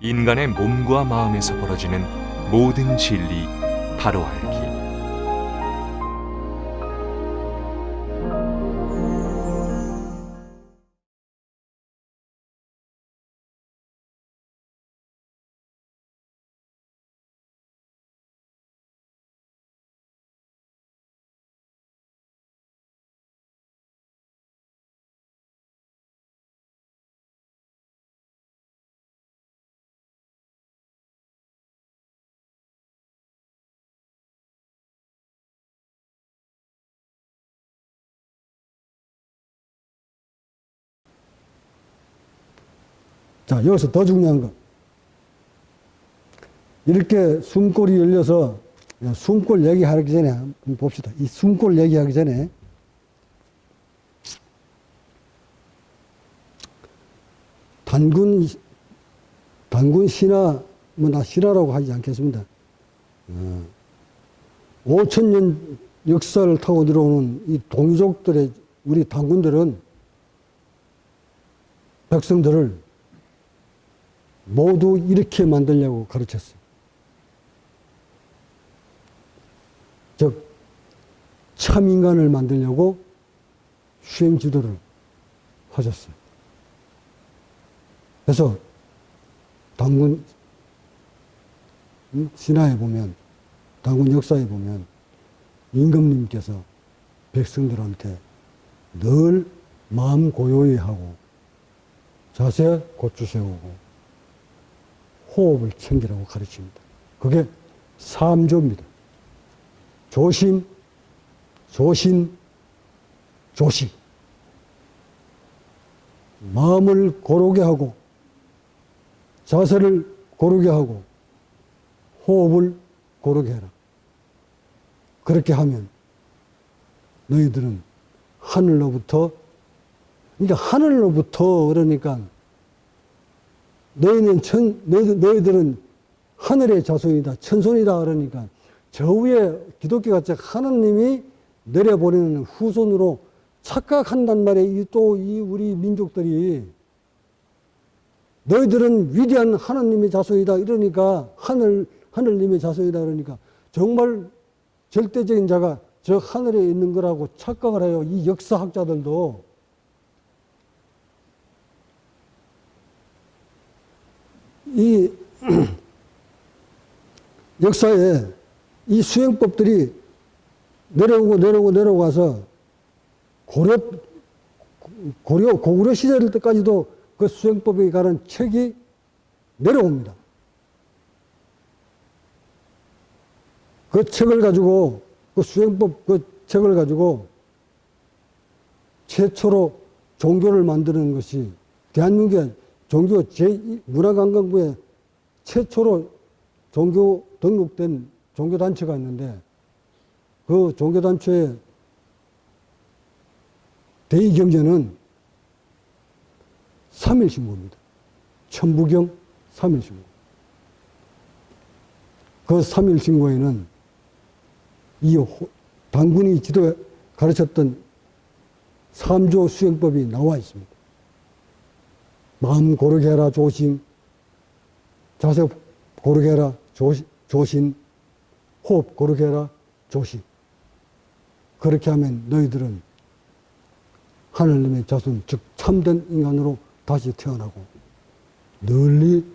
인간의 몸과 마음에서 벌어지는 모든 진리 바로 알기. 자, 여기서 더 중요한 거. 이렇게 숨골이 열려서, 숨골 얘기하기 전에 한번 봅시다. 이 숨골 얘기하기 전에, 단군 신화, 나 신화라고 하지 않겠습니다. 5,000년 역사를 타고 들어오는 이 동족들의, 우리 단군들은 백성들을 모두 이렇게 만들려고 가르쳤어요. 즉, 참인간을 만들려고 수행 지도를 하셨어요. 그래서 단군 신화에 보면, 단군 역사에 보면 임금님께서 백성들한테 늘 마음 고요히 하고 자세 고추 세우고 호흡을 챙기라고 가르칩니다. 그게 삼조입니다. 조심, 조신, 조시. 마음을 고르게 하고 자세를 고르게 하고 호흡을 고르게 해라. 그렇게 하면 너희들은 하늘로부터, 그러니까 하늘로부터 그러니까 너희들은 하늘의 자손이다, 천손이다 그러니까 저 위에 기독교가 즉 하나님이 내려보내는 후손으로 착각한단 말이에요. 또 이 우리 민족들이 너희들은 위대한 하나님의 자손이다 이러니까 하늘님의 자손이다 그러니까 정말 절대적인 자가 저 하늘에 있는 거라고 착각을 해요. 이 역사학자들도. 이 역사에 이 수행법들이 내려가서 고구려 시절 때까지도 그 수행법에 관한 책이 내려옵니다. 그 책을 가지고, 그 수행법 그 책을 가지고 최초로 종교를 만드는 것이 대한민국의 종교 문화관광부에 최초로 종교 등록된 종교단체가 있는데 그 종교단체의 대의경제는 3.1신고입니다. 천부경 3.1신고. 그 3.1신고에는 이 단군이 지도에 가르쳤던 삼조 수행법이 나와 있습니다. 마음 고르게 해라 조심, 자세 고르게 해라 조심, 호흡 고르게 해라 조심. 그렇게 하면 너희들은 하늘님의 자손, 즉 참된 인간으로 다시 태어나고 널리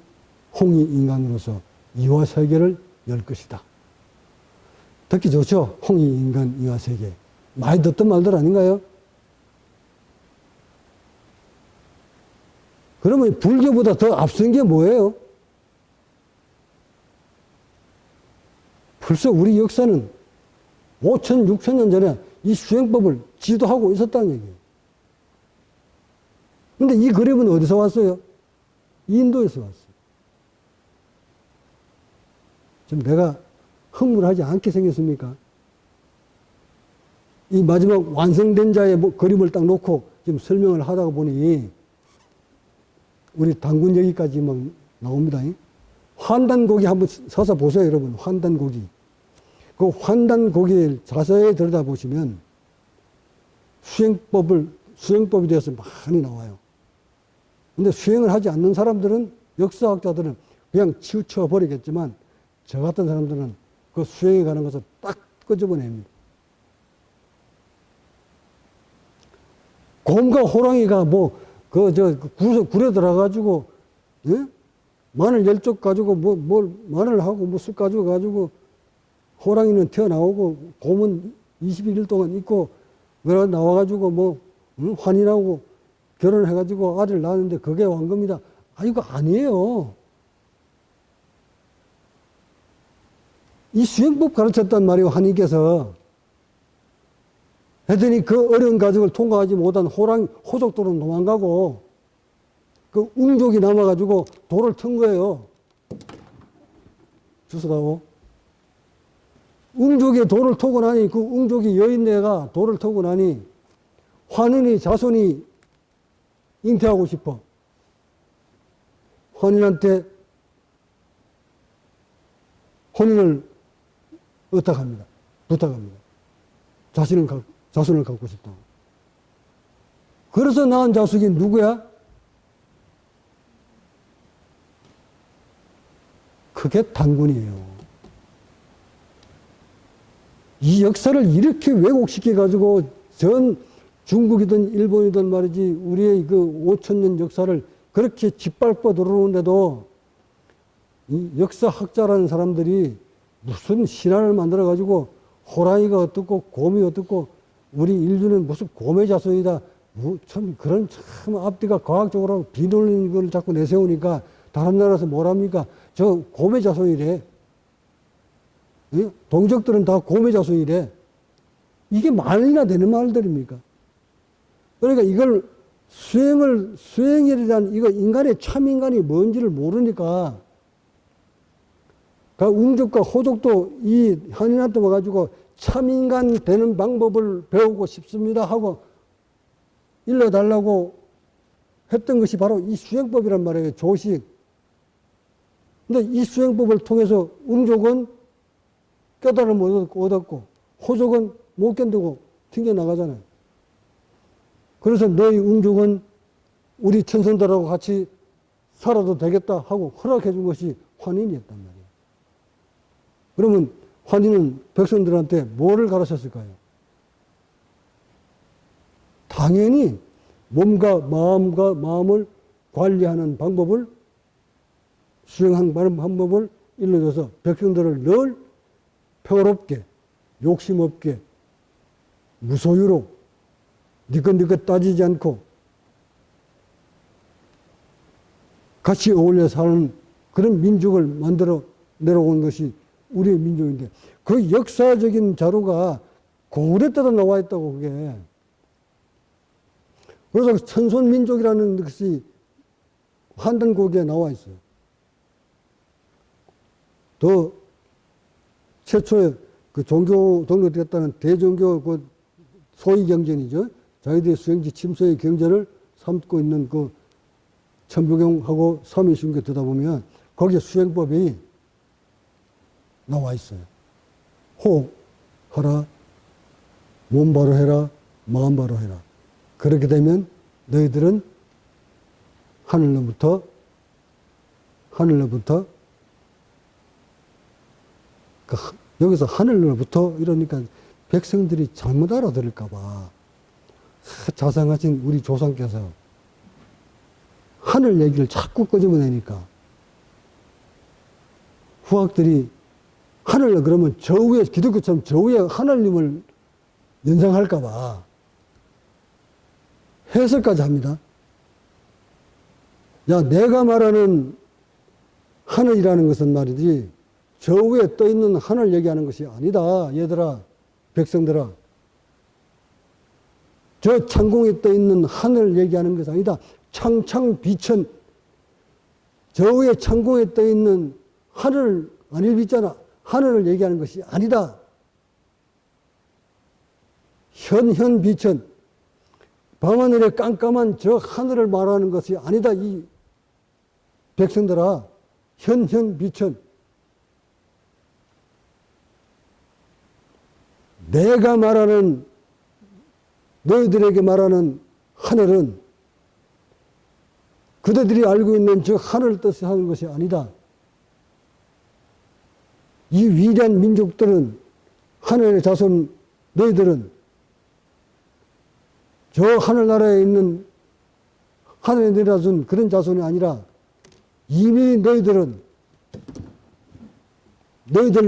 홍위 인간으로서 이화 세계를 열 것이다. 듣기 좋죠? 홍위 인간 이화 세계. 많이 듣던 말들 아닌가요? 그러면 불교보다 더 앞선 게 뭐예요? 벌써 우리 역사는 5천, 6천 년 전에 이 수행법을 지도하고 있었다는 얘기예요. 근데 이 그림은 어디서 왔어요? 인도에서 왔어요. 지금 내가 흥분하지 않게 생겼습니까? 이 마지막 완성된 자의 그림을 딱 놓고 지금 설명을 하다가 보니 우리 단군 여기까지 막 나옵니다. 환단고기 한번 서서 보세요, 여러분. 환단고기. 그 환단고기를 자세히 들여다보시면 수행법에 대해서 많이 나와요. 근데 수행을 하지 않는 사람들은, 역사학자들은 그냥 치우쳐 버리겠지만 저 같은 사람들은 그 수행에 가는 것을 딱 끄집어냅니다. 곰과 호랑이가 굴에 들어가지고, 예? 마늘 10쪽 가지고, 마늘하고 술 가지고, 호랑이는 튀어나오고, 곰은 21일 동안 있고, 나와가지고 환인하고 결혼해가지고 아들 낳았는데 그게 왕겁니다. 이거 아니에요. 이 수행법 가르쳤단 말이에요, 하나님께서. 했더니 그 어려운 과정을 통과하지 못한 호족들은 도망가고, 그 웅족이 남아가지고 돌을 튼 거예요. 주스다고. 웅족이 돌을 터고 나니, 그 웅족이 여인네가 돌을 터고 나니, 환인이 자손이 잉태하고 싶어. 환인한테 혼인을 부탁합니다. 자손을 갖고 싶다고. 그래서 낳은 자식이 누구야? 그게 단군이에요. 이 역사를 이렇게 왜곡시켜가지고 전 중국이든 일본이든 말이지 우리의 그 5,000년 역사를 그렇게 짓밟고 들어오는데도 이 역사학자라는 사람들이 무슨 신화를 만들어가지고 호랑이가 어떻고 곰이 어떻고 우리 인류는 무슨 곰의 자손이다. 참 그런 참 앞뒤가 과학적으로 비놀리는 걸 자꾸 내세우니까 다른 나라에서 뭐랍니까? 저 곰의 자손이래. 동족들은 다 곰의 자손이래. 이게 말이나 되는 말들입니까? 그러니까 이걸 수행이란 이거 인간의 참 인간이 뭔지를 모르니까 그 웅족과 호족도 이 한인한테 와가지고 참 인간 되는 방법을 배우고 싶습니다 하고 일러달라고 했던 것이 바로 이 수행법이란 말이에요. 조식. 근데 이 수행법을 통해서 웅족은 깨달음을 얻었고 호족은 못 견디고 튕겨나가잖아요. 그래서 너희 웅족은 우리 천선들하고 같이 살아도 되겠다 하고 허락해 준 것이 환인이었단 말이에요. 그러면 환인은 백성들한테 뭐를 가르쳤을까요? 당연히 몸과 마음을 관리하는 방법을 수행하는 방법을 일러줘서 백성들을 늘 평화롭게 욕심 없게 무소유로 니껏니껏 따지지 않고 같이 어울려 사는 그런 민족을 만들어 내려온 것이 우리의 민족인데 그 역사적인 자료가 고구려 때도 나와 있다고 그게. 그래서 천손민족이라는 것이 한단고기에 나와 있어요. 더 최초에 그 종교 등록됐다는 대종교 그 소위 경전이죠. 자기들의 수행지 침소의 경전을 삼고 있는 그 천부경하고 삼위신경 듣다 보면 거기에 수행법이 나와 있어요. 호흡하라, 몸 바로 해라, 마음 바로 해라. 그렇게 되면 너희들은 하늘로부터 여기서 하늘로부터 이러니까 백성들이 잘못 알아들을까봐 자상하신 우리 조상께서 하늘 얘기를 자꾸 끄집어내니까 후학들이 하늘로 그러면 저 위에 기독교처럼 저 위에 하늘님을 연상할까봐 해석까지 합니다. 야, 내가 말하는 하늘이라는 것은 말이지 저 위에 떠 있는 하늘 얘기하는 것이 아니다. 얘들아, 백성들아. 저 창공에 떠 있는 하늘 얘기하는 것이 아니다. 창창비천. 저 위에 창공에 떠 있는 하늘 아닐 비잖아. 하늘을 얘기하는 것이 아니다. 현현비천. 밤하늘에 깜깜한 저 하늘을 말하는 것이 아니다. 이 백성들아. 현현비천. 내가 말하는 너희들에게 말하는 하늘은 그들이 알고 있는 저 하늘을 뜻을 하는 것이 아니다. 이 위대한 민족들은, 하늘의 자손 너희들은 저 하늘나라에 있는 하늘에 내려준 그런 자손이 아니라 이미 너희들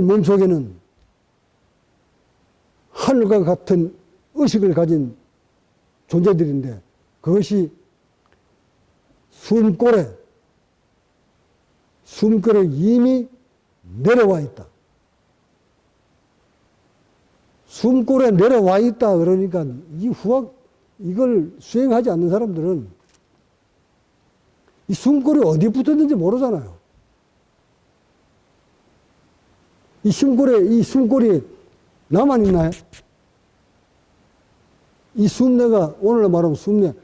몸속에는 하늘과 같은 의식을 가진 존재들인데, 그것이 숨골에 이미 내려와 있다. 숨골에 내려와 있다 그러니까 이 후학, 이걸 수행하지 않는 사람들은 이 숨골이 어디 붙었는지 모르잖아요. 이 숨골이 나만 있나요? 이 숨내가, 오늘날 말하면 숨내,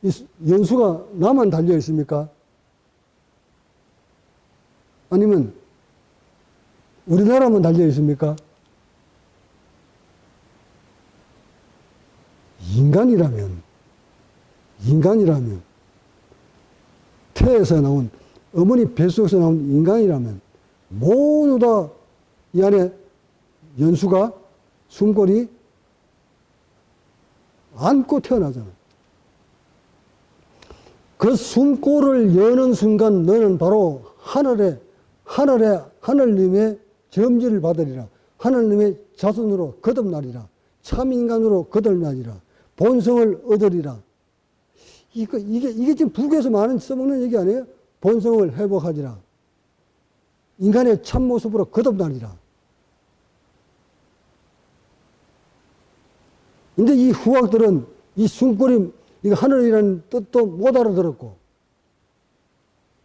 이 연수가 나만 달려 있습니까? 아니면 우리나라만 달려 있습니까? 인간이라면 태에서 나온, 어머니 뱃속에서 나온 인간이라면 모두 다 이 안에 연수가, 숨골이 안고 태어나잖아. 그 숨골을 여는 순간 너는 바로 하늘님의 점지를 받으리라. 하늘님의 자손으로 거듭나리라. 참인간으로 거듭나리라. 본성을 얻으리라. 이게 지금 북에서 많은 써먹는 얘기 아니에요? 본성을 회복하리라. 인간의 참모습으로 거듭나리라. 근데 이 후학들은 이 숨골이, 이거 하늘이라는 뜻도 못 알아들었고.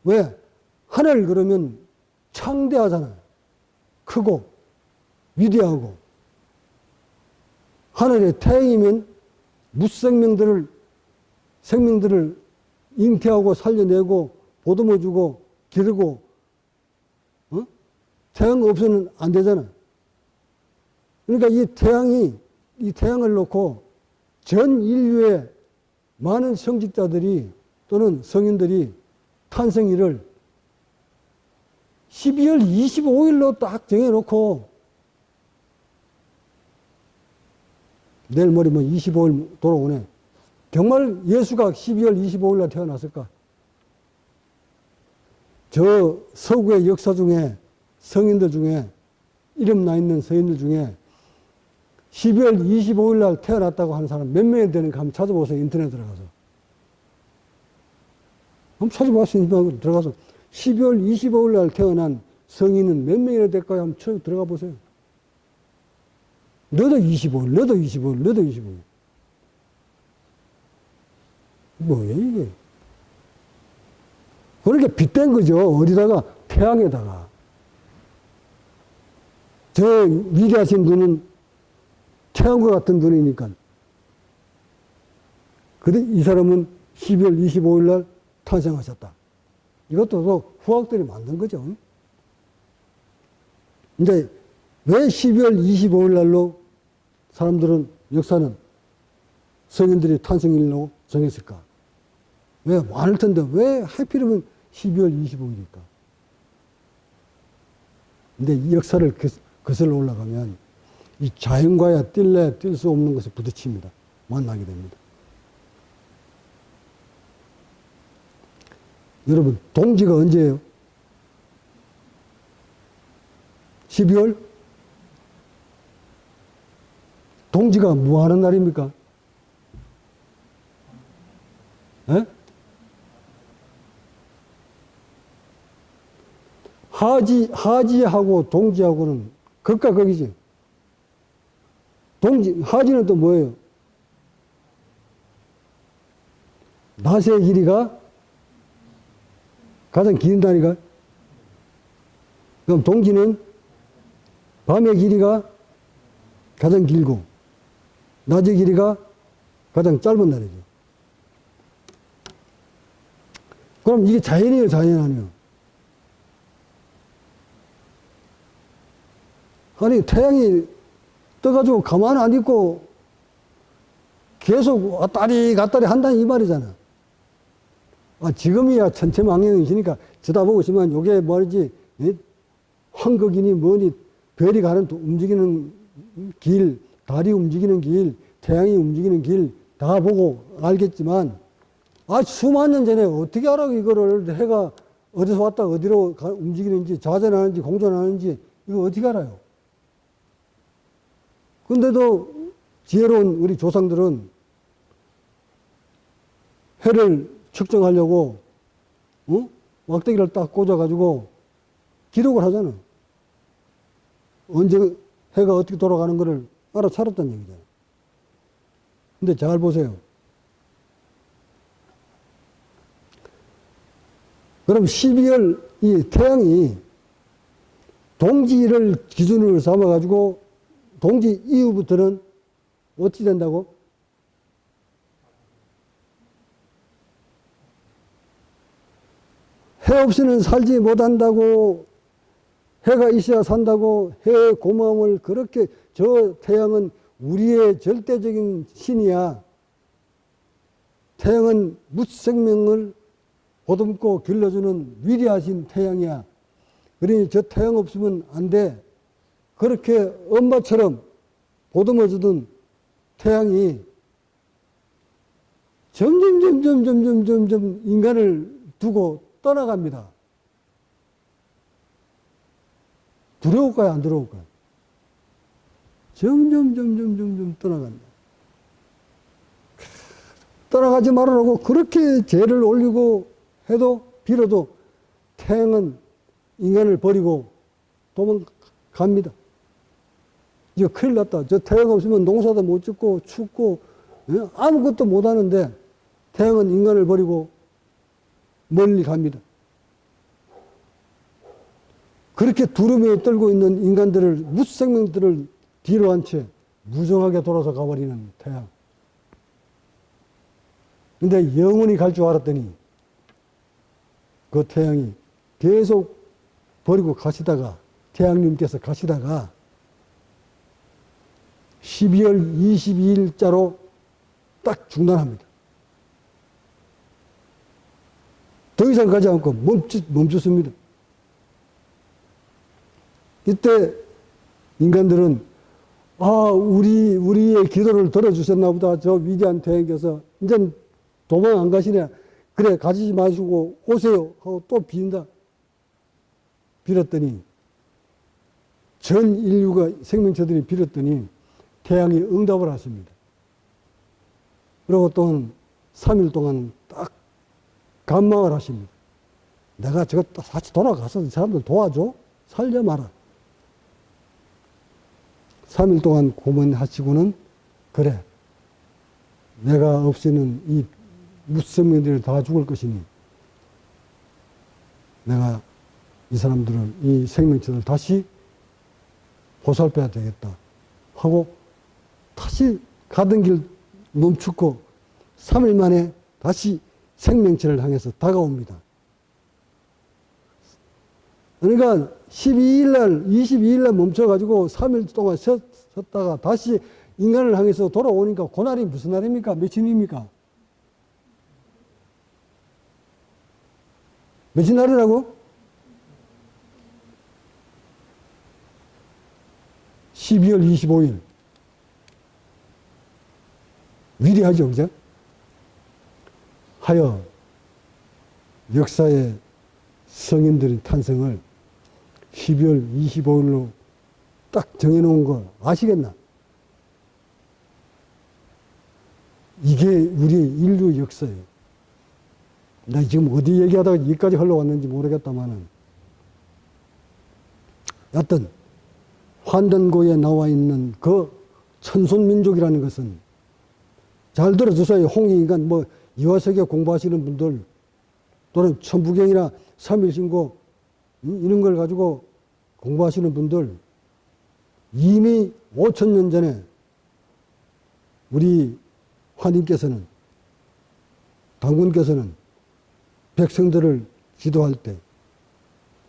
왜? 하늘 그러면 창대하잖아요. 크고, 위대하고. 하늘의 태양이면 생명들을 잉태하고 살려내고, 보듬어주고, 기르고, 태양 없으면 안 되잖아요. 그러니까 이 태양을 놓고 전 인류의 많은 성직자들이 또는 성인들이 탄생일을 12월 25일로 딱 정해놓고, 내일 모레면 25일 돌아오네. 정말 예수가 12월 25일날 태어났을까? 저 서구의 역사 중에, 성인들 중에, 이름 나 있는 성인들 중에 12월 25일 날 태어났다고 하는 사람 몇 명이 되는가 한번 찾아보세요. 인터넷 들어가서. 한번 찾아보세요. 들어가서 12월 25일 날 태어난 성인은 몇 명이나 될까요? 한번 들어가 보세요. 너도 25일, 너도 25일, 너도 25일. 뭐야 이게? 그렇게 빗댄 거죠. 어디다가? 태양에다가. 저 위대하신 분은 태양과 같은 분이니까. 근데 이 사람은 12월 25일 날 탄생하셨다. 이것도 후학들이 만든 거죠. 근데 왜 12월 25일 날로 사람들은, 역사는 성인들이 탄생일로 정했을까? 왜? 많을 텐데 왜 하필이면 12월 25일일까? 근데 이 역사를 거슬러 올라가면 이 자연과야 뛸 수 없는 것이 부딪힙니다. 만나게 됩니다. 여러분, 동지가 언제예요? 12월? 동지가 뭐 하는 날입니까? 에? 하지하고 동지하고는 극과 극이지. 하지는 또 뭐예요? 낮의 길이가 가장 긴다니까. 그럼 동지는 밤의 길이가 가장 길고 낮의 길이가 가장 짧은 날이죠. 그럼 이게 자연이에요, 자연 아니에요? 아니, 태양이 떠가지고 가만 안 있고 계속 왔다리 갔다리 한다는 이 말이잖아. 지금이야 천체망령이시니까 쳐다보고 있으면 요게 뭐지, 황극이니 뭐니 별이 가는 움직이는 길, 달이 움직이는 길, 태양이 움직이는 길 다 보고 알겠지만 수만 년 전에 어떻게 알아 이거를 해가 어디서 왔다 어디로 움직이는지 자전하는지 공전하는지 이거 어떻게 알아요? 근데도 지혜로운 우리 조상들은 해를 측정하려고 막대기를 딱 꽂아가지고 기록을 하잖아. 언제 해가 어떻게 돌아가는 거를 알아차렸다는 얘기잖아. 근데 잘 보세요. 그럼 12월 이 태양이 동지를 기준으로 삼아가지고 동지 이후부터는 어떻게 된다고? 해 없이는 살지 못한다고, 해가 있어야 산다고, 해의 고마움을 그렇게, 저 태양은 우리의 절대적인 신이야. 태양은 무생명을 보듬고 길러주는 위대하신 태양이야. 그러니 저 태양 없으면 안 돼. 그렇게 엄마처럼 보듬어주던 태양이 점점 인간을 두고 떠나갑니다. 두려울까요? 안 두려울까요? 점점 떠나간다. 떠나가지 말으라고 그렇게 죄를 올리고 해도 빌어도 태양은 인간을 버리고 도망갑니다. 이거 큰일 났다. 저 태양 없으면 농사도 못 짓고 춥고 아무것도 못 하는데 태양은 인간을 버리고 멀리 갑니다. 그렇게 두려움에 떨고 있는 인간들을, 무생명들을 뒤로 한 채 무정하게 돌아서 가버리는 태양. 근데 영원히 갈 줄 알았더니 그 태양이 계속 버리고 가시다가, 태양님께서 가시다가 12월 22일자로 딱 중단합니다. 더 이상 가지 않고 멈췄습니다. 이때 인간들은 우리의 기도를 들어주셨나 보다. 저 위대한 태양께서 이제 도망 안 가시네. 그래, 가지지 마시고 오세요 하고 또 빈다. 빌었더니 전 인류가 생명체들이 빌었더니 태양이 응답을 하십니다. 그리고 또 3일 동안 딱 간망을 하십니다. 내가 저거 다시 돌아가서 이 사람들 도와줘? 살려 마라. 3일 동안 고문하시고는 그래, 내가 없이는 이 무생명들이 다 죽을 것이니 내가 이 사람들을, 이 생명체를 다시 보살펴야 되겠다 하고 다시 가던 길 멈추고 3일 만에 다시 생명체를 향해서 다가옵니다. 그러니까 22일날 멈춰가지고 3일 동안 쉬었다가 다시 인간을 향해서 돌아오니까 그날이 무슨 날입니까? 며칠입니까? 며칠 날이라고? 12월 25일. 위대하죠, 그죠? 하여 역사의 성인들의 탄생을 12월 25일로 딱 정해놓은 거 아시겠나? 이게 우리의 인류 역사예요. 나 지금 어디 얘기하다가 여기까지 흘러왔는지 모르겠다마는 여하튼 환단고에 나와 있는 그 천손민족이라는 것은 잘 들어주세요. 홍익인간 이화세계 공부하시는 분들 또는 천부경이나 삼일신고 이런 걸 가지고 공부하시는 분들 이미 5,000년 전에 우리 환인께서는, 당군께서는 백성들을 지도할 때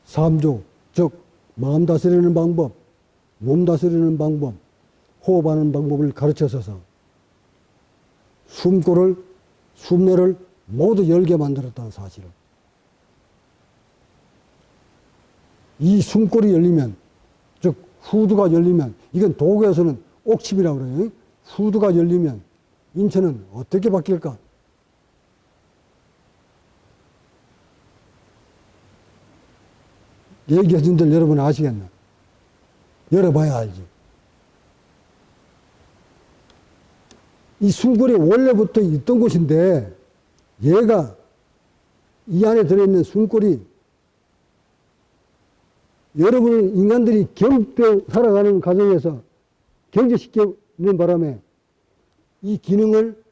3조, 즉 마음 다스리는 방법, 몸 다스리는 방법, 호흡하는 방법을 가르쳐서서 숨뇌를 모두 열게 만들었다는 사실을. 이 숨골이 열리면, 즉 후두가 열리면, 이건 도교에서는 옥침이라고 그래요. 후두가 열리면 인체는 어떻게 바뀔까? 얘기해준 들 여러분 아시겠나? 열어봐야 알지. 이 숨골이 원래부터 있던 곳인데, 얘가 이 안에 들어있는 숨골이 여러분 인간들이 경제 살아가는 과정에서 경제시키는 바람에 이 기능을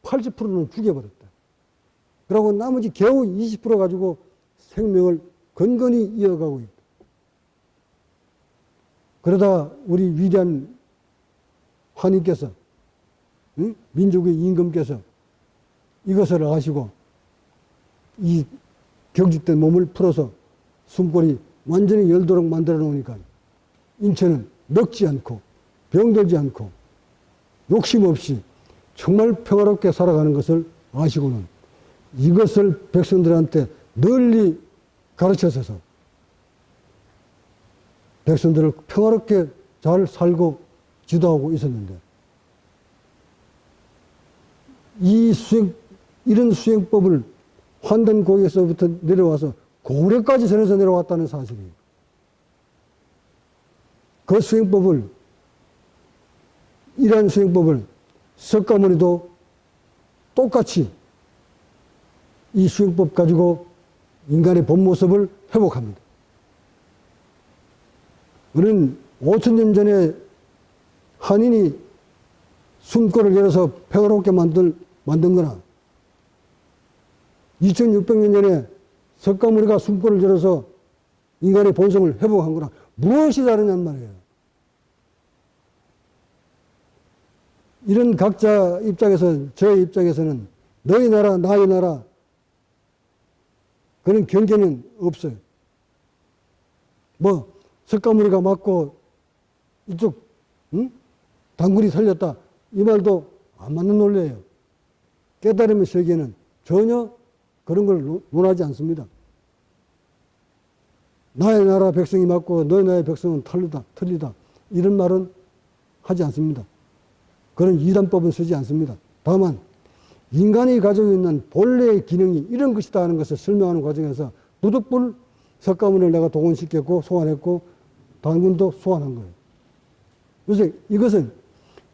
80%는 죽여버렸다. 그리고 나머지 겨우 20% 가지고 생명을 건건히 이어가고 있다. 그러다 우리 위대한 환희께서, 응? 민족의 임금께서 이것을 아시고 이 경직된 몸을 풀어서 숨골이 완전히 열도록 만들어 놓으니까 인체는 늙지 않고 병들지 않고 욕심 없이 정말 평화롭게 살아가는 것을 아시고는 이것을 백성들한테 널리 가르쳐서 백성들을 평화롭게 잘 살고 지도하고 있었는데, 이런 수행법을 환단고에서부터 내려와서 고구려까지 전해서 내려왔다는 사실이에요. 그 수행법을, 이러한 수행법을 석가모니도 똑같이 이 수행법 가지고 인간의 본 모습을 회복합니다. 우리는 5,000년 전에 한인이 숨골을 열어서 평화롭게 만든 거나 2,600년 전에 석가모니가 숨골을 열어서 인간의 본성을 회복한 거나 무엇이 다르냔 말이에요. 이런 각자 입장에서, 저의 입장에서는 너희 나라, 나의 나라, 그런 경계는 없어요. 뭐, 석가모니가 맞고 이쪽, 응? 단군이 살렸다. 이 말도 안 맞는 논리예요. 깨달음의 세계는 전혀 그런 걸 논하지 않습니다. 나의 나라 백성이 맞고 너희 나라의 백성은 틀리다. 이런 말은 하지 않습니다. 그런 이단법은 쓰지 않습니다. 다만 인간이 가지고 있는 본래의 기능이 이런 것이다 하는 것을 설명하는 과정에서 부득불 석가모니를 내가 동원시켰고 소환했고 단군도 소환한 거예요. 그래서 이것은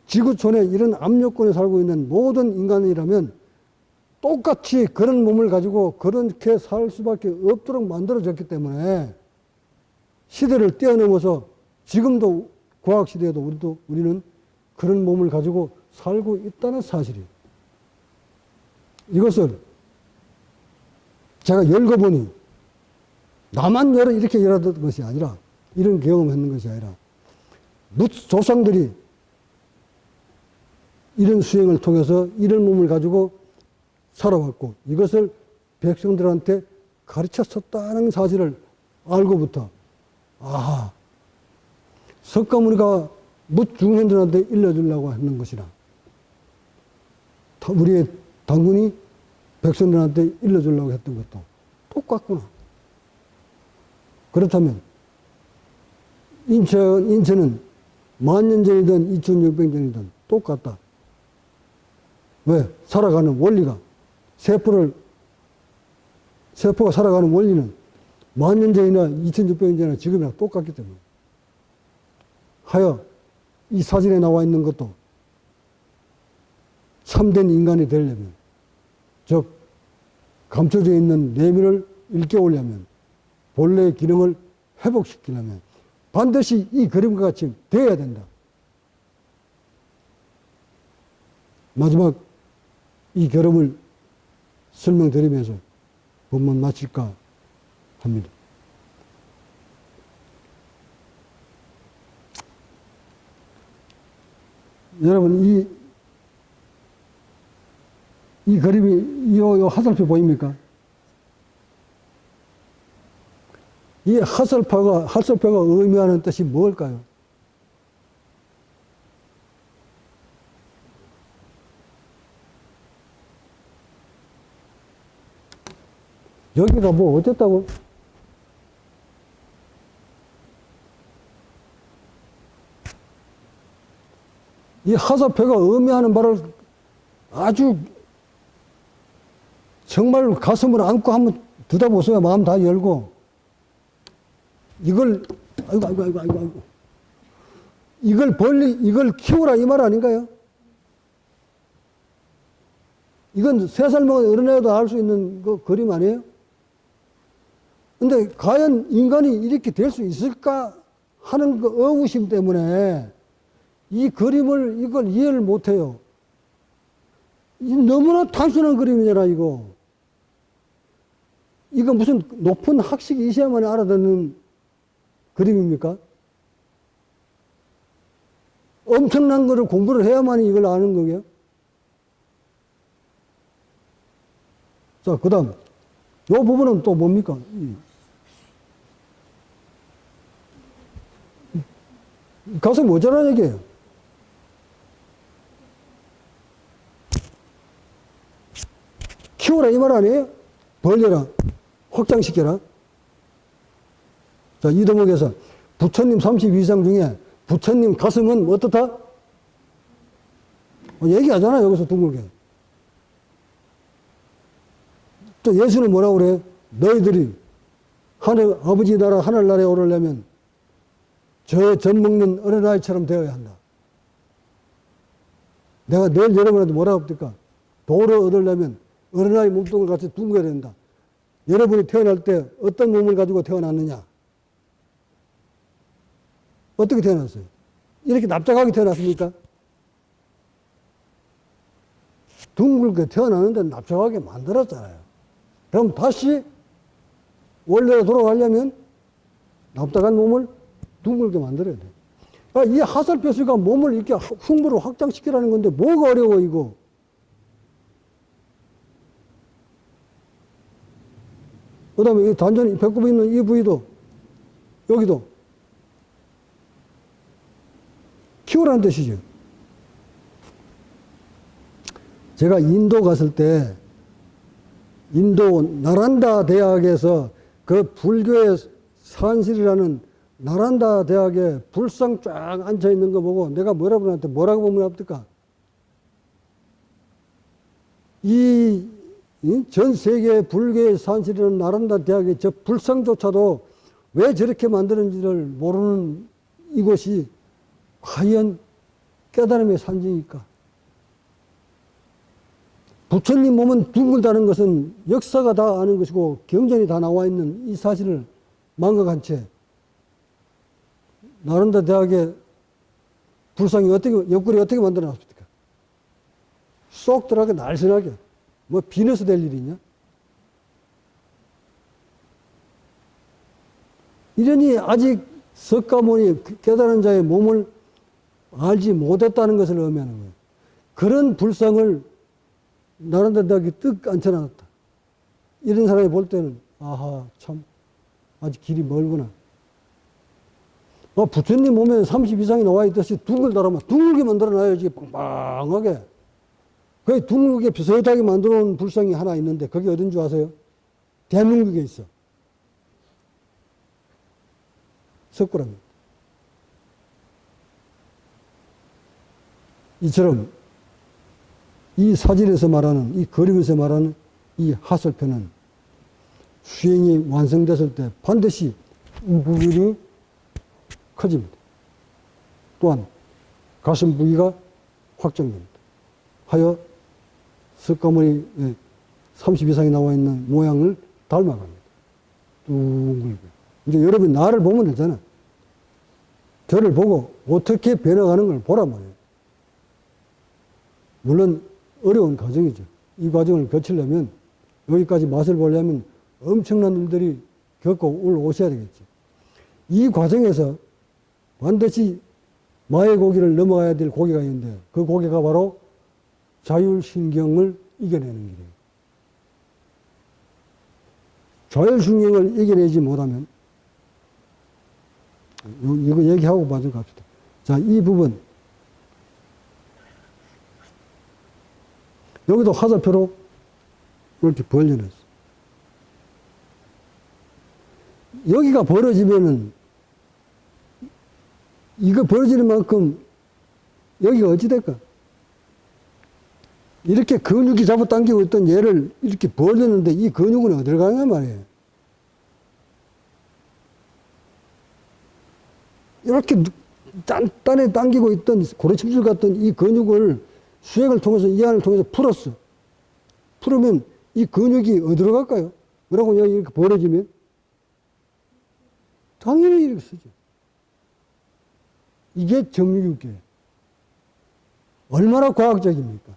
지구촌에 이런 압력권에 살고 있는 모든 인간이라면 똑같이 그런 몸을 가지고 그렇게 살 수밖에 없도록 만들어졌기 때문에 시대를 뛰어넘어서 지금도 과학시대에도 우리는 그런 몸을 가지고 살고 있다는 사실이에요. 이것을 제가 읽어보니 나만 이렇게 열었던 것이 아니라, 이런 경험했는 것이 아니라 조상들이 이런 수행을 통해서 이런 몸을 가지고 살아왔고 이것을 백성들한테 가르쳤었다는 사실을 알고부터 아하, 석가모니가 무중생들한테 일러주려고 하는 것이나 우리의 당군이 백성들한테 일러주려고 했던 것도 똑같구나. 그렇다면 인체는 10,000년 전이든 2,600년 전이든 똑같다. 왜? 살아가는 원리가, 세포가 살아가는 원리는 10,000년 전이나 2,600년 전이나 지금이랑 똑같기 때문에. 하여 이 사진에 나와 있는 것도 참된 인간이 되려면, 즉 감춰져 있는 내면을 일깨우려면, 본래의 기능을 회복시키려면 반드시 이 그림과 같이 되어야 된다. 마지막 이 결함을 설명드리면서 본문 마칠까 합니다. 여러분, 이 그림이, 이 화살표 보입니까? 이 화살표가 의미하는 뜻이 뭘까요? 여기가 뭐 어쨌다고? 이 화살표가 의미하는 바를 아주 정말 가슴을 안고 한번 들여다보세요. 마음 다 열고. 이걸, 아이고. 이걸 키우라 이 말 아닌가요? 이건 3살 먹은 어린애도 알 수 있는 그 그림 아니에요? 근데 과연 인간이 이렇게 될 수 있을까 하는 그 의구심 때문에 이 그림을, 이걸 이해를 못 해요. 너무나 단순한 그림이잖아, 이거. 이거 무슨 높은 학식이 있어야만 알아듣는 그림입니까? 엄청난 거를 공부를 해야만 이걸 아는 거예요. 자, 그 다음. 요 부분은 또 뭡니까? 가서 뭐잖아, 얘기예요. 키워라, 이 말 아니에요? 벌려라. 확장시켜라. 자, 이 대목에서 부처님 32상 중에 부처님 가슴은 어떻다? 얘기하잖아, 여기서 둥글게. 또 예수는 뭐라고 그래? 너희들이 하늘, 아버지 나라, 하늘나라에 오르려면 저 젖 먹는 어린아이처럼 되어야 한다. 내가 내일 여러분한테 뭐라고 합니까? 도를 얻으려면 어린아이 몸뚱을 같이 둥겨야 된다. 여러분이 태어날 때 어떤 몸을 가지고 태어났느냐? 어떻게 태어났어요? 이렇게 납작하게 태어났습니까? 둥글게 태어나는데 납작하게 만들었잖아요. 그럼 다시 원래로 돌아가려면 납작한 몸을 둥글게 만들어야 돼. 이 화살표수가 몸을 이렇게 흉부로 확장시키라는 건데 뭐가 어려워, 이거? 그 다음에 이 단전이 배꼽에 있는 이 부위도, 여기도 키우라는 뜻이죠. 제가 인도 갔을 때, 인도 나란다 대학에서 그 불교의 산실이라는 나란다 대학에 불상 쫙 앉아 있는 거 보고 내가 여러분한테 뭐라고 보면 합니까? 이 전 세계 불교의 산실이라는 나란다 대학의 저 불상조차도 왜 저렇게 만드는지를 모르는 이곳이 과연 깨달음의 산지니까. 부처님 몸은 둥글다는 것은 역사가 다 아는 것이고 경전이 다 나와 있는 이 사실을 망각한 채 나란다 대학의 불상이 옆구리 어떻게 만들어 놨습니까? 쏙 들어가게 날씬하게. 뭐 비너스 될 일이 있냐? 이러니 아직 석가모니 깨달은 자의 몸을 알지 못했다는 것을 의미하는 거예요. 그런 불상을 나란다 대학에 뜩 앉혀놨다. 이런 사람이 볼 때는 아하, 참 아직 길이 멀구나. 부처님 몸에 30 이상이 나와 있듯이 둥글다라면 둥글게 만들어놔야지, 빵빵하게. 그 둥글게 비슷하게 만들어 놓은 불상이 하나 있는데 그게 어딘 줄 아세요? 대한민국에 있어. 석굴암입니다. 이처럼 이 사진에서 말하는, 이 그림에서 말하는 이 화살표는 수행이 완성됐을 때 반드시 이 부분이 커집니다. 또한 가슴 부위가 확장됩니다. 하여 석가모니 30 이상이 나와 있는 모양을 닮아갑니다. 둥글게. 이제 여러분 나를 보면 되잖아. 저를 보고 어떻게 변해가는 걸 보란 말이에요. 물론 어려운 과정이죠. 이 과정을 거치려면, 여기까지 맛을 보려면 엄청난 일들이 겪고 올라오셔야 되겠죠. 이 과정에서 반드시 마의 고기를 넘어가야 될 고기가 있는데 그 고기가 바로 자율신경을 이겨내는 길이에요. 자율신경을 이겨내지 못하면, 이거 얘기하고 마저 갑시다. 자, 이 부분. 여기도 화살표로 이렇게 벌려놨어. 여기가 벌어지면은, 이거 벌어지는 만큼 여기가 어찌 될까? 이렇게 근육이 잡아당기고 있던 얘를 이렇게 벌렸는데 이 근육은 어디로 가냐 말이에요. 이렇게 단단히 당기고 있던 고래침줄 같던 이 근육을 수행을 통해서 이 안을 통해서 풀었어. 풀으면 이 근육이 어디로 갈까요? 뭐라고 여기 이렇게 벌어지면? 당연히 이렇게 쓰죠. 이게 정육교예요. 얼마나 과학적입니까?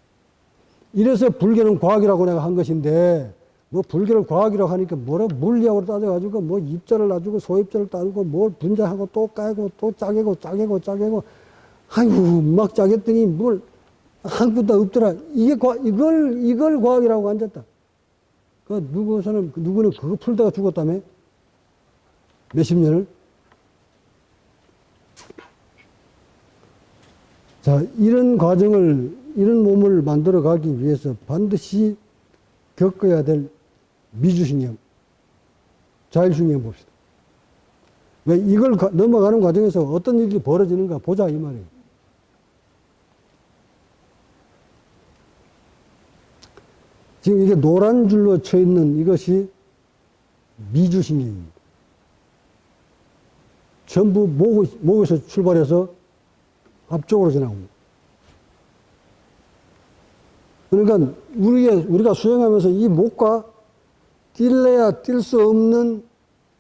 이래서 불교는 과학이라고 내가 한 것인데, 뭐 불교를 과학이라고 하니까 뭐라 물리학으로 따져가지고 뭐 입자를 놔주고 소입자를 따지고 뭘 분자하고 또 까고 또 짜개고 아이고 막 짜겠더니 뭘 한 푼도 없더라. 이걸 과학이라고 앉았다. 누구는 그거 풀다가 죽었다며? 몇십 년을? 자, 이런 몸을 만들어 가기 위해서 반드시 겪어야 될 미주신경, 자율신경 봅시다. 왜 이걸 넘어가는 과정에서 어떤 일이 벌어지는가 보자, 이 말이에요. 지금 이게 노란 줄로 쳐 있는 이것이 미주신경입니다. 전부 목에서 출발해서 앞쪽으로 지나옵니다. 그러니까 우리가 수행하면서 이 목과 뛸래야 뛸 수 없는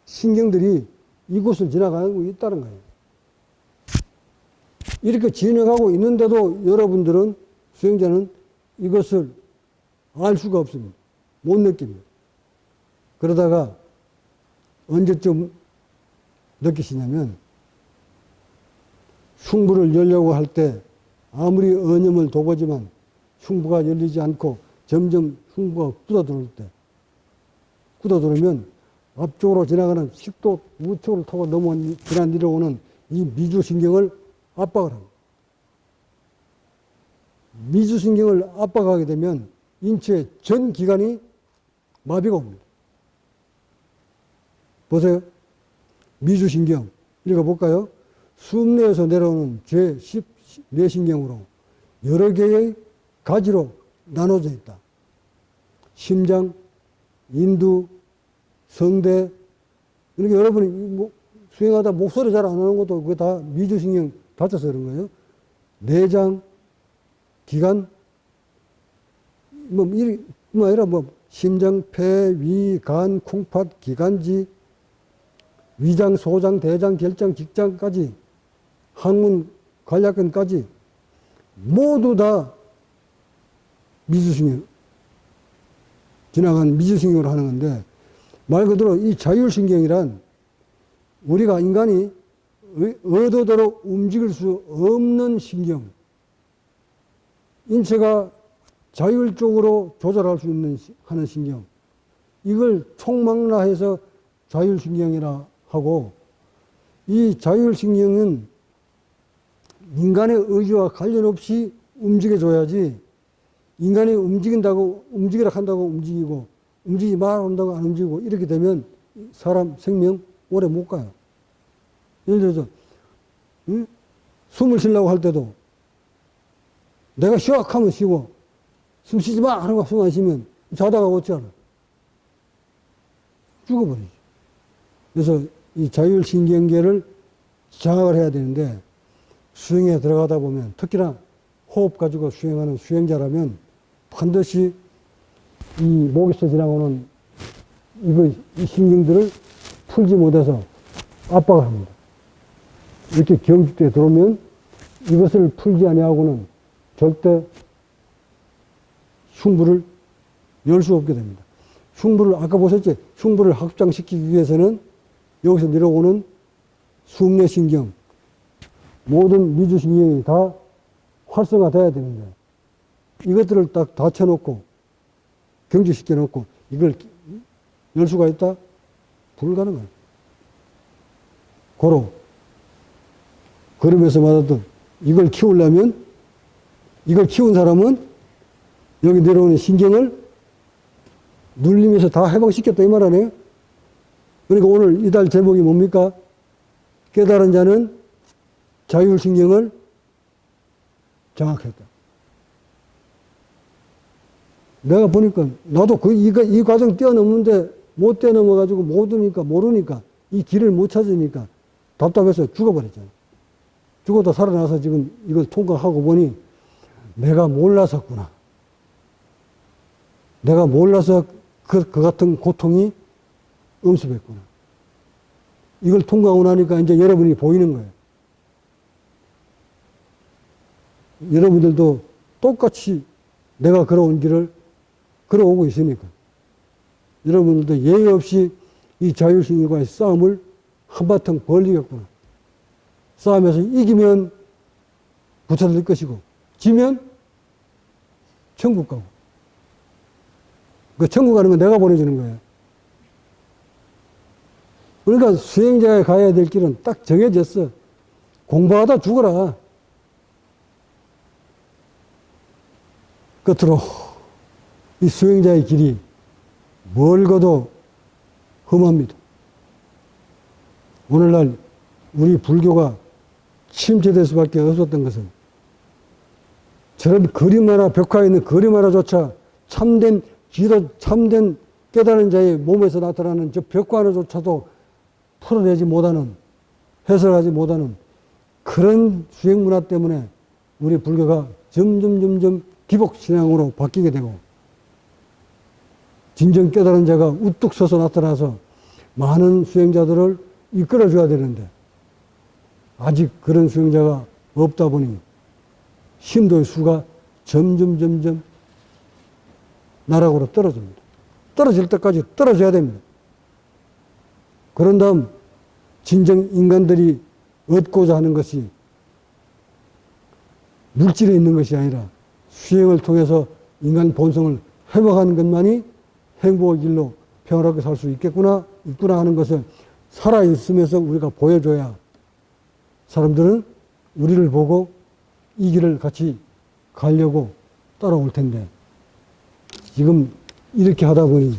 신경들이 이곳을 지나가고 있다는 거예요. 이렇게 지나가고 있는데도 여러분들은, 수행자는 이것을 알 수가 없습니다. 못 느낍니다. 그러다가 언제쯤 느끼시냐면, 흉부를 열려고 할 때 아무리 언염을 둬보지만 흉부가 열리지 않고 점점 흉부가 굳어들으면 앞쪽으로 지나가는 식도 우측으로 타고 지나 내려오는 이 미주신경을 압박을 합니다. 미주신경을 압박하게 되면 인체의 전 기관이 마비가 옵니다. 보세요. 미주신경 읽어볼까요? 숨내에서 내려오는 제14신경으로 여러 개의 가지로 나눠져 있다. 심장, 인두, 성대. 그러니까 여러분이 수행하다 목소리 잘 안 하는 것도 그게 다 미주신경 다쳐서 그런 거예요. 내장, 기관, 심장, 폐, 위, 간, 콩팥, 기관지, 위장, 소장, 대장, 결장, 직장까지, 항문, 관략근까지 모두 다 미주신경, 지나간 미주신경으로 하는 건데, 말 그대로 이 자율신경이란 우리가 인간이 의도대로 움직일 수 없는 신경, 인체가 자율적으로 조절할 수 있는 하는 신경, 이걸 총망라해서 자율신경이라 하고, 이 자율신경은 인간의 의지와 관련 없이 움직여줘야지, 인간이 움직이라 한다고 움직이고, 움직이지 말라 한다고 안 움직이고, 이렇게 되면 사람 생명 오래 못 가요. 예를 들어서, 숨을 쉬려고 할 때도 내가 쉬어 하면 쉬고, 숨 쉬지 마! 하는 거 숨 안 쉬면 자다가 어찌하나? 죽어버리죠. 그래서 이 자율신경계를 장악을 해야 되는데, 수행에 들어가다 보면, 특히나 호흡 가지고 수행하는 수행자라면 반드시 이 목에서 지나오는 이 신경들을 풀지 못해서 압박을 합니다. 이렇게 경직대에 들어오면 이것을 풀지 아니하고는 절대 흉부를 열 수 없게 됩니다. 흉부를, 아까 보셨죠? 흉부를 확장시키기 위해서는 여기서 내려오는 숨내신경, 모든 미주신경이 다 활성화돼야 되는데, 이것들을 딱 닫혀놓고, 경직시켜놓고, 이걸 열 수가 있다? 불가능해요. 고로, 걸음에서 말하던 이걸 키우려면, 이걸 키운 사람은 여기 내려오는 신경을 눌리면서 다 해방시켰다, 이 말 아니에요? 그러니까 오늘 이달 제목이 뭡니까? 깨달은 자는 자율신경을 정확했다. 내가 보니까 나도 이 과정 뛰어넘는데 못 뛰어넘어가지고 모르니까 이 길을 못 찾으니까 답답해서 죽어버렸잖아. 죽어도 살아나서 지금 이걸 통과하고 보니 내가 몰랐었구나. 내가 몰라서 그 같은 고통이 엄습했구나. 이걸 통과하고 나니까 이제 여러분이 보이는 거예요. 여러분들도 똑같이 내가 걸어온 길을 걸어오고 있으니까 여러분들도 예의 없이 이 자유신과의 싸움을 한바탕 벌리겠구나. 싸움에서 이기면 부처될 것이고 지면 천국 가고. 그 천국 가는 건 내가 보내주는 거예요. 그러니까 수행자가 가야 될 길은 딱 정해졌어. 공부하다 죽어라. 끝으로 이 수행자의 길이 멀고도 험합니다. 오늘날 우리 불교가 침체될 수밖에 없었던 것은 저런 그림 하나, 벽화에 있는 그림 하나조차 참된 지도, 참된 깨달은 자의 몸에서 나타나는 저 벽화 하나조차도 풀어내지 못하는, 해설하지 못하는 그런 수행 문화 때문에 우리 불교가 점점 기복신앙으로 바뀌게 되고 진정 깨달은 자가 우뚝 서서 나타나서 많은 수행자들을 이끌어줘야 되는데 아직 그런 수행자가 없다 보니 신도의 수가 점점 나락으로 떨어집니다. 떨어질 때까지 떨어져야 됩니다. 그런 다음 진정 인간들이 얻고자 하는 것이 물질에 있는 것이 아니라 수행을 통해서 인간 본성을 회복하는 것만이 행복의 길로 평화롭게 살 수 있구나 하는 것을 살아있으면서 우리가 보여줘야 사람들은 우리를 보고 이 길을 같이 가려고 따라올 텐데 지금 이렇게 하다 보니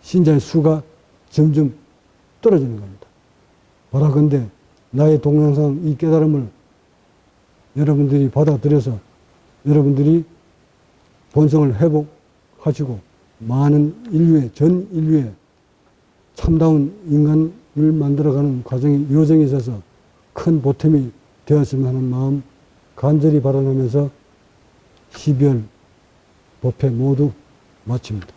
신자의 수가 점점 떨어지는 겁니다. 바라건대 나의 동영상 이 깨달음을 여러분들이 받아들여서 여러분들이 본성을 회복하시고 많은 인류의, 전 인류의 참다운 인간을 만들어가는 과정이 요정이 있어서 큰 보탬이 되었으면 하는 마음 간절히 바라면서 12월 법회 모두 마칩니다.